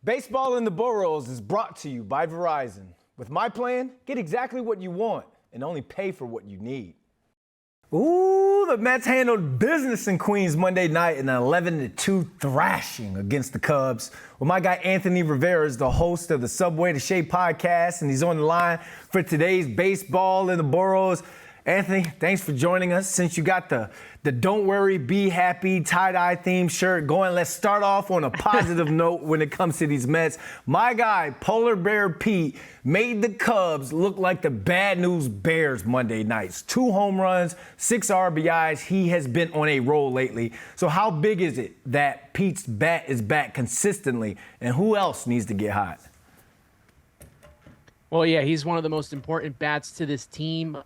Baseball in the Boroughs is brought to you by Verizon. With my plan, get exactly what you want and only pay for what you need. Ooh, the Mets handled business in Queens Monday night in an 11-2 thrashing against the Cubs. Well, my guy Anthony Rivera is the host of the Subway to Shea podcast, and he's on the line for today's Baseball in the Boroughs. Anthony, thanks for joining us. Since you got the Don't Worry, Be Happy tie-dye themed shirt going, let's start off on a positive note when it comes to these Mets. My guy, Polar Bear Pete, made the Cubs look like the bad news Bears Monday nights. 2 home runs, 6 RBIs. He has been on a roll lately. So how big is it that Pete's bat is back consistently, and who else needs to get hot? Well, yeah, he's one of the most important bats to this team.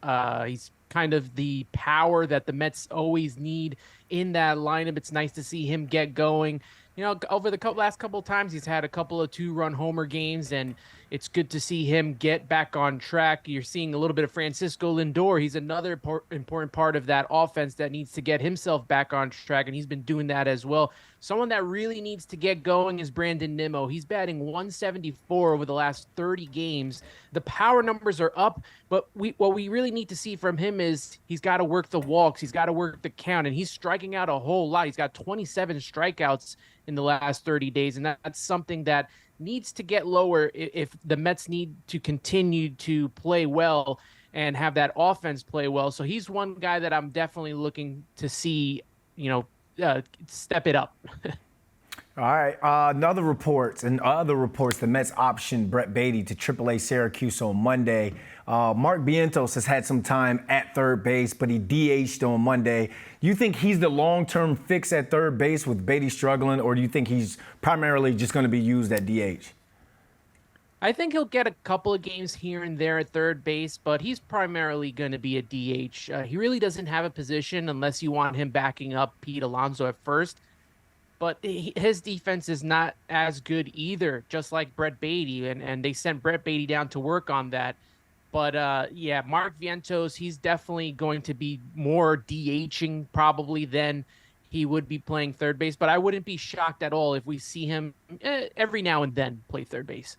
He's kind of the power that the Mets always need in that lineup. It's nice to see him get going. You know, over the last couple of times, he's had a couple of 2-run homer games, and it's good to see him get back on track. You're seeing a little bit of Francisco Lindor. He's another important part of that offense that needs to get himself back on track, and he's been doing that as well. Someone that really needs to get going is Brandon Nimmo. He's batting 174 over the last 30 games. The power numbers are up, but what we really need to see from him is he's got to work the walks. He's got to work the count, and he's striking out a whole lot. He's got 27 strikeouts in the last 30 days, and that's something that needs to get lower if the Mets need to continue to play well and have that offense play well. So he's one guy that I'm definitely looking to see, step it up. All right. Other reports, the Mets optioned Brett Baty to AAA Syracuse on Monday. Mark Vientos has had some time at third base, but he DH'd on Monday. You think he's the long-term fix at third base with Baty struggling, or do you think he's primarily just going to be used at DH? I think he'll get a couple of games here and there at third base, but he's primarily going to be a DH. He really doesn't have a position unless you want him backing up Pete Alonso at first. But his defense is not as good either, just like Brett Baty, and they sent Brett Baty down to work on that. But, yeah, Mark Vientos, he's definitely going to be more DHing probably than he would be playing third base. But I wouldn't be shocked at all if we see him every now and then play third base.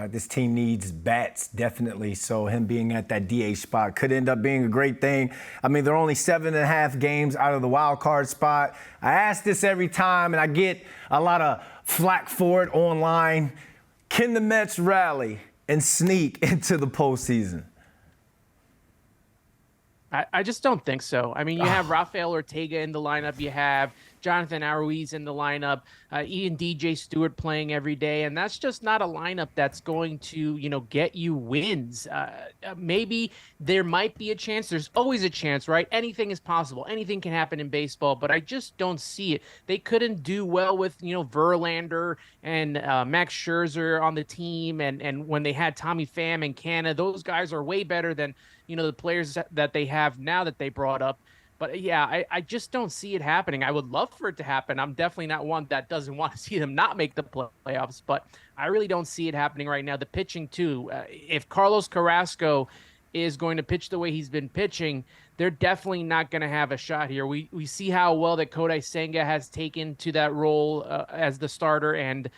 This team needs bats, definitely. So him being at that DH spot could end up being a great thing. I mean, they're only 7.5 games out of the wild card spot. I ask this every time, and I get a lot of flack for it online. Can the Mets rally and sneak into the postseason? I just don't think so. I mean, you have Rafael Ortega in the lineup. You have Jonathan Ruiz in the lineup. Even DJ Stewart playing every day. And that's just not a lineup that's going to, get you wins. Maybe there might be a chance. There's always a chance, right? Anything is possible. Anything can happen in baseball, but I just don't see it. They couldn't do well with, Verlander and Max Scherzer on the team. And when they had Tommy Pham and Canna, those guys are way better than, the players that they have now that they brought up. But, yeah, I just don't see it happening. I would love for it to happen. I'm definitely not one that doesn't want to see them not make the playoffs, but I really don't see it happening right now. The pitching, too. If Carlos Carrasco is going to pitch the way he's been pitching, they're definitely not going to have a shot here. We see how well that Kodai Senga has taken to that role as the starter, and,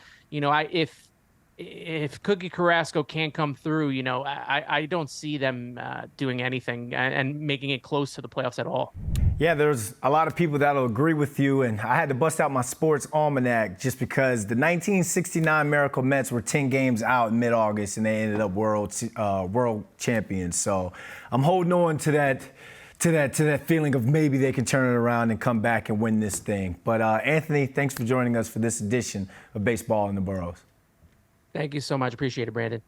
if Cookie Carrasco can't come through, I don't see them doing anything and making it close to the playoffs at all. Yeah, there's a lot of people that'll agree with you, and I had to bust out my sports almanac just because the 1969 Miracle Mets were 10 games out in mid-August, and they ended up world champions. So I'm holding on to that feeling of maybe they can turn it around and come back and win this thing. But Anthony, thanks for joining us for this edition of Baseball in the Boroughs. Thank you so much. Appreciate it, Brandon.